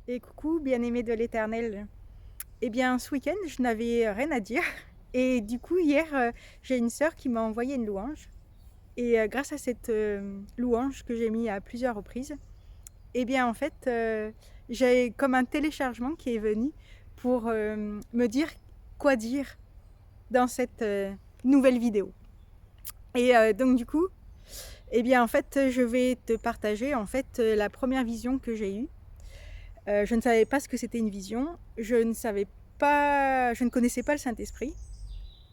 Et coucou, bien-aimé de l'Éternel. Eh bien, ce week-end, je n'avais rien à dire. Et du coup, hier, j'ai une sœur qui m'a envoyé une louange. Et grâce à cette louange que j'ai mis à plusieurs reprises, eh bien, en fait, j'ai comme un téléchargement qui est venu pour me dire quoi dire dans cette nouvelle vidéo. Et donc, du coup, eh bien, en fait, je vais te partager en fait la première vision que j'ai eue. Je ne savais pas ce que c'était une vision. Je ne connaissais pas le Saint-Esprit.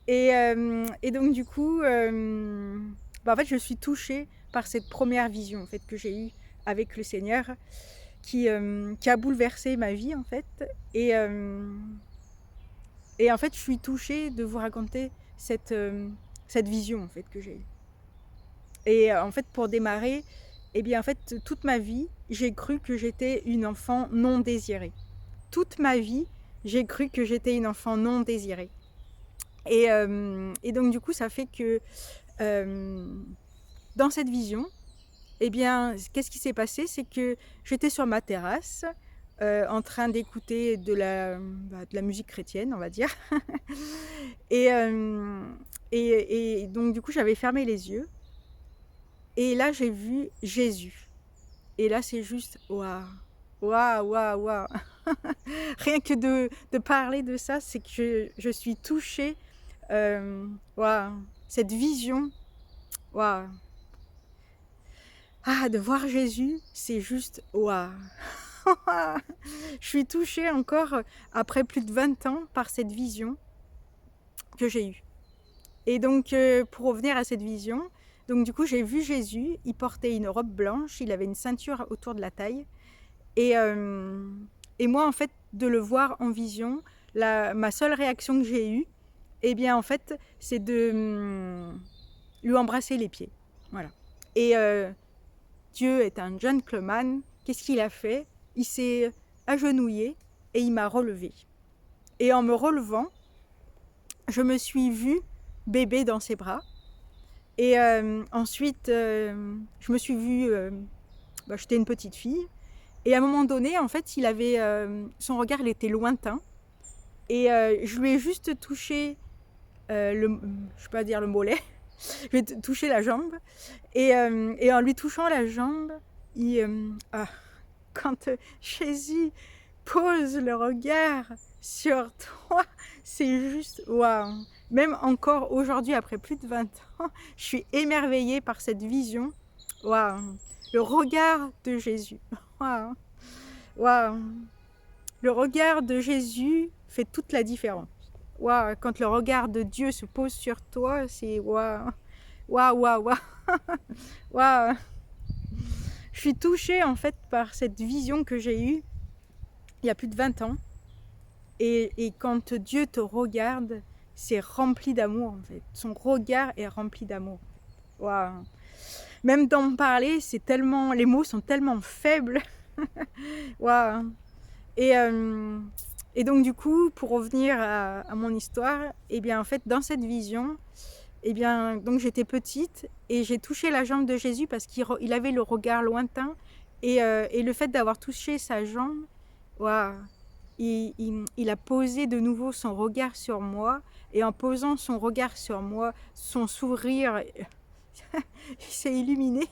Et donc du coup, en fait, je suis touchée par cette première vision en fait que j'ai eue avec le Seigneur, qui a bouleversé ma vie en fait. Et, euh, et en fait, je suis touchée de vous raconter cette vision en fait que j'ai eue. Et en fait, pour démarrer, eh bien en fait, toute ma vie, j'ai cru que j'étais une enfant non désirée. Toute ma vie, j'ai cru que j'étais une enfant non désirée. Et donc du coup, ça fait que dans cette vision, eh bien, qu'est-ce qui s'est passé? C'est que j'étais sur ma terrasse, en train d'écouter de la musique chrétienne, on va dire. et, euh, et donc du coup, j'avais fermé les yeux. Et là, j'ai vu Jésus. Et là, c'est juste waouh, waouh, waouh, waouh. Rien que de parler de ça, c'est que je suis touchée. Waouh, cette vision, waouh. Ah, de voir Jésus, c'est juste waouh. Je suis touchée encore après plus de 20 ans par cette vision que j'ai eue. Et donc, pour revenir à cette vision, donc du coup, j'ai vu Jésus, il portait une robe blanche, il avait une ceinture autour de la taille. Et, euh, et moi, en fait, de le voir en vision, ma seule réaction que j'ai eue, eh bien, en fait, c'est de lui embrasser les pieds. Voilà. Et Dieu est un gentleman. Qu'est-ce qu'il a fait? Il s'est agenouillé et il m'a relevé. Et en me relevant, je me suis vue bébé dans ses bras. Et ensuite, je me suis vue, j'étais une petite fille. Et à un moment donné, en fait, son regard, il était lointain. Et je lui ai juste touché je peux pas dire le mollet, je lui ai touché la jambe. Et en lui touchant la jambe, quand Jésus pose le regard sur toi, c'est juste waouh. Même encore aujourd'hui, après plus de 20 ans, je suis émerveillée par cette vision. Waouh, le regard de Jésus. Waouh, waouh. Le regard de Jésus fait toute la différence. Waouh, quand le regard de Dieu se pose sur toi, c'est waouh, waouh, waouh, waouh, waouh. Je suis touchée en fait par cette vision que j'ai eue il y a plus de 20 ans. Et quand Dieu te regarde, c'est rempli d'amour en fait. Son regard est rempli d'amour. Waouh. Même d'en parler, les mots sont tellement faibles. Waouh. Et, euh, et donc du coup, pour revenir à mon histoire, eh bien en fait dans cette vision, eh bien donc j'étais petite et j'ai touché la jambe de Jésus parce qu'il avait le regard lointain et le fait d'avoir touché sa jambe, waouh, il a posé de nouveau son regard sur moi et en posant son regard sur moi, son sourire il s'est illuminé.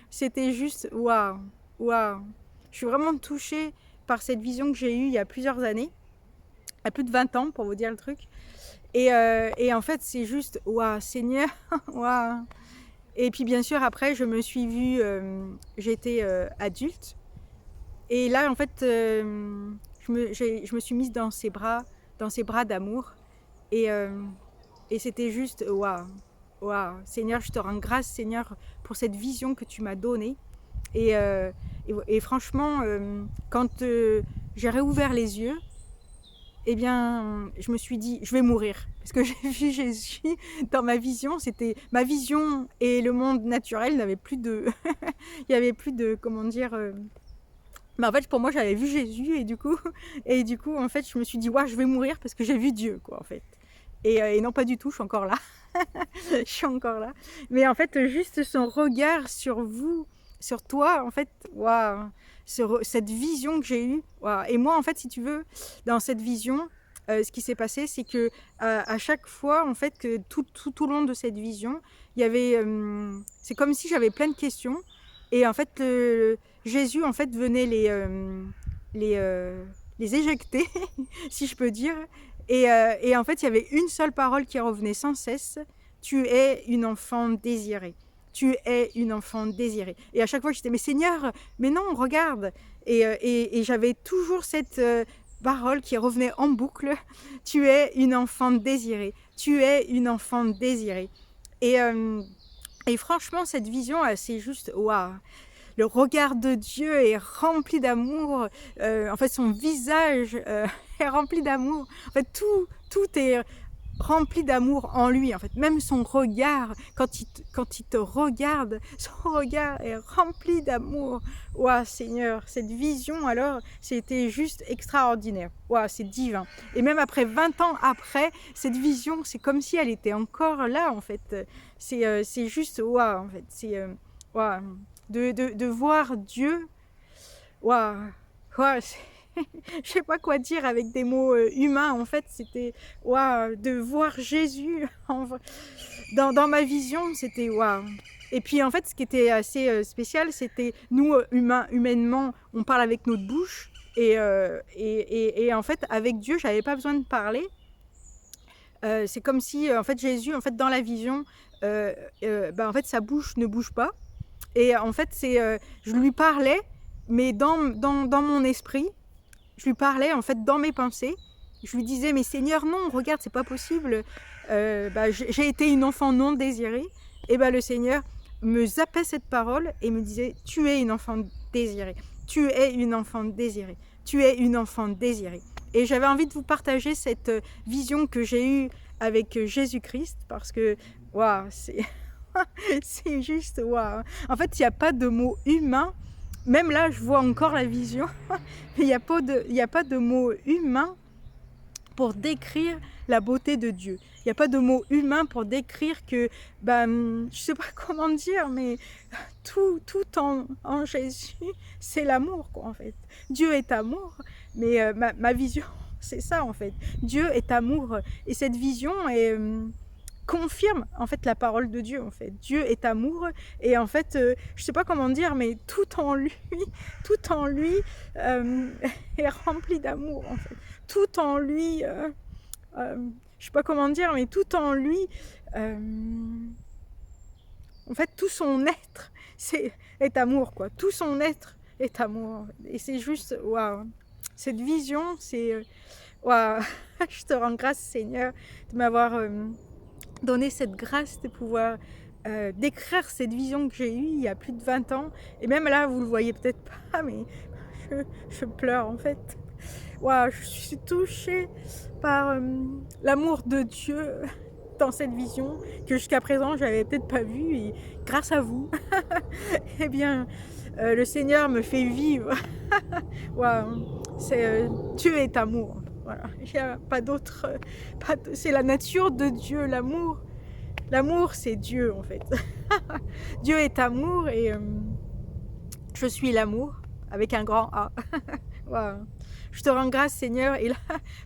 C'était juste waouh, waouh. Je suis vraiment touchée par cette vision que j'ai eue il y a plusieurs années, à plus de 20 ans pour vous dire le truc. Et en fait, c'est juste waouh, Seigneur, waouh. Et puis bien sûr, après, je me suis vue, j'étais adulte. Et là, en fait, je me suis mise dans ses bras d'amour. Et, euh, et c'était juste waouh, waouh. Seigneur, je te rends grâce, Seigneur, pour cette vision que tu m'as donnée. Et franchement, quand j'ai réouvert les yeux, eh bien, je me suis dit, je vais mourir. Parce que j'ai vu Jésus dans ma vision. C'était ma vision et le monde naturel n'avaient plus de... Il n'y avait plus de, comment dire... en fait, pour moi, j'avais vu Jésus et du coup, en fait, je me suis dit, ouais, je vais mourir parce que j'ai vu Dieu, quoi, en fait. Et non, pas du tout, je suis encore là. Je suis encore là. Mais en fait, juste son regard sur vous, sur toi, en fait, waouh, sur cette vision que j'ai eue. Waouh. Et moi, en fait, si tu veux, dans cette vision, ce qui s'est passé, c'est que à chaque fois, en fait, que tout au long de cette vision, il y avait, c'est comme si j'avais plein de questions. Et en fait, Jésus, en fait, venait les, euh, les éjecter, si je peux dire. Et en fait, il y avait une seule parole qui revenait sans cesse. Tu es une enfant désirée. Tu es une enfant désirée. Et à chaque fois, j'étais, mais Seigneur, mais non, regarde. Et j'avais toujours cette parole qui revenait en boucle. Tu es une enfant désirée. Tu es une enfant désirée. Et, euh, et franchement, cette vision, c'est juste, waouh. Le regard de Dieu est rempli d'amour. En fait, son visage est rempli d'amour. En fait, tout est rempli d'amour en lui. En fait, même son regard, quand il te regarde, son regard est rempli d'amour. Waouh, Seigneur, cette vision, alors, c'était juste extraordinaire. Waouh, c'est divin. Et même après 20 ans après, cette vision, c'est comme si elle était encore là, en fait. C'est juste, waouh, en fait. C'est, waouh. De voir Dieu, waouh, waouh, je sais pas quoi dire avec des mots humains. En fait, c'était waouh, de voir Jésus dans ma vision, c'était waouh. Et puis en fait, ce qui était assez spécial, c'était nous humainement, on parle avec notre bouche, et en fait, avec Dieu, j'avais pas besoin de parler. C'est comme si en fait Jésus, en fait, dans la vision, en fait, sa bouche ne bouge pas. Et en fait, je lui parlais, mais dans mon esprit, je lui parlais en fait dans mes pensées. Je lui disais, mais Seigneur, non, regarde, c'est pas possible. J'ai été une enfant non désirée. Et le Seigneur me zappait cette parole et me disait, tu es une enfant désirée. Tu es une enfant désirée. Tu es une enfant désirée. Et j'avais envie de vous partager cette vision que j'ai eue avec Jésus-Christ parce que, waouh, c'est juste waouh. En fait, il n'y a pas de mots humains. Même là, je vois encore la vision. Mais il n'y a pas de mots humains pour décrire la beauté de Dieu. Il n'y a pas de mots humains pour décrire que, je sais pas comment dire, mais tout en Jésus, c'est l'amour, quoi, en fait. Dieu est amour, mais ma vision, c'est ça, en fait. Dieu est amour. Et cette vision est... confirme en fait la parole de Dieu, en fait. Dieu est amour, et en fait je sais pas comment dire, mais tout en lui est rempli d'amour, en fait. Tout en lui je sais pas comment dire, mais tout en lui en fait, tout son être est amour, quoi. Tout son être est amour, et c'est juste waouh. Cette vision, c'est waouh. Je te rends grâce, Seigneur, de m'avoir donner cette grâce de pouvoir décrire cette vision que j'ai eue il y a plus de 20 ans. Et même là, vous le voyez peut-être pas, mais je pleure, en fait. Waouh, je suis touchée par l'amour de Dieu dans cette vision que jusqu'à présent j'avais peut-être pas vue, et grâce à vous, eh bien, le Seigneur me fait vivre. Waouh, Dieu est amour. Voilà, il n'y a pas d'autre. C'est la nature de Dieu, l'amour. L'amour, c'est Dieu, en fait. Dieu est amour, et je suis l'amour avec un grand A. Wow. Je te rends grâce, Seigneur. Et là,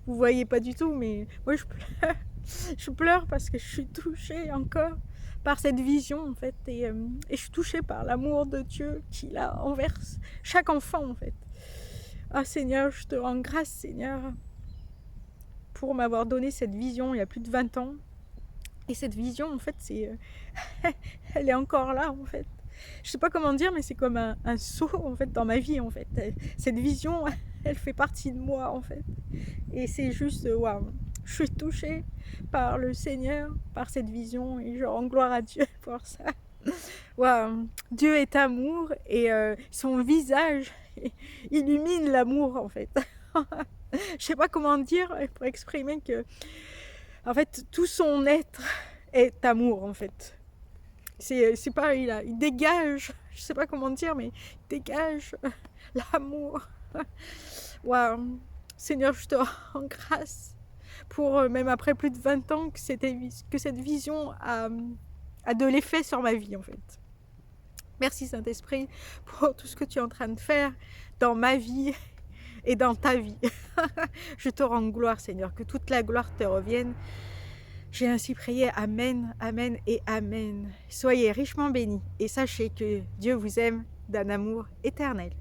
vous voyez pas du tout, mais moi je pleure. Je pleure parce que je suis touchée encore par cette vision, en fait, et je suis touchée par l'amour de Dieu qu'il a envers chaque enfant, en fait. Ah, Seigneur, je te rends grâce, Seigneur, pour m'avoir donné cette vision il y a plus de 20 ans. Et cette vision, en fait, elle est encore là, en fait. Je sais pas comment dire, mais c'est comme un saut, en fait, dans ma vie, en fait. Cette vision, elle fait partie de moi, en fait. Et c'est juste, waouh. Je suis touchée par le Seigneur, par cette vision, et je rends gloire à Dieu pour ça. Waouh. Dieu est amour, et son visage illumine l'amour, en fait. Je sais pas comment dire pour exprimer que, en fait, tout son être est amour, en fait. C'est pas, il dégage, je sais pas comment dire, mais il dégage l'amour. Waouh. Seigneur, je te rends grâce pour, même après plus de 20 ans, que cette vision a de l'effet sur ma vie, en fait. Merci Saint-Esprit pour tout ce que tu es en train de faire dans ma vie et dans ta vie. Je te rends gloire Seigneur, que toute la gloire te revienne. J'ai ainsi prié, Amen, Amen et Amen. Soyez richement bénis et sachez que Dieu vous aime d'un amour éternel.